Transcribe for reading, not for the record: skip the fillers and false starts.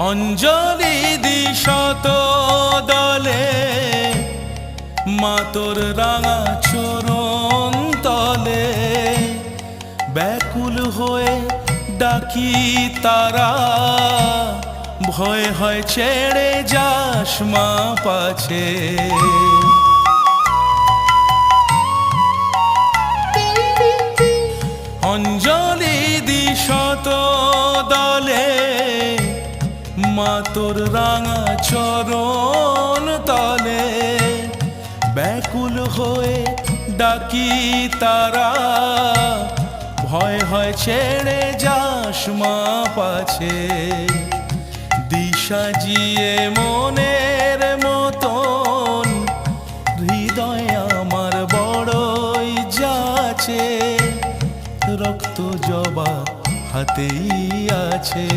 অঞ্জলি দি শত দলে মা তোর রাঙা চরণ তলে, ব্যাকুল হয়ে ডাকি তারা, ভয় হয় ছেড়ে যাস মা পাছে। অঞ্জলি দি শত দলে মা তোর রাঙা চরণ তলে, ব্যাকুল হয়ে ডাকি তারা, ভয় হয় ছেড়ে যাস মা পাছে। দিশা জিয়ে মনের মতন হৃদয় আমার বড়ই যাচ্ছে, রক্ত জবা হাতেই আছে।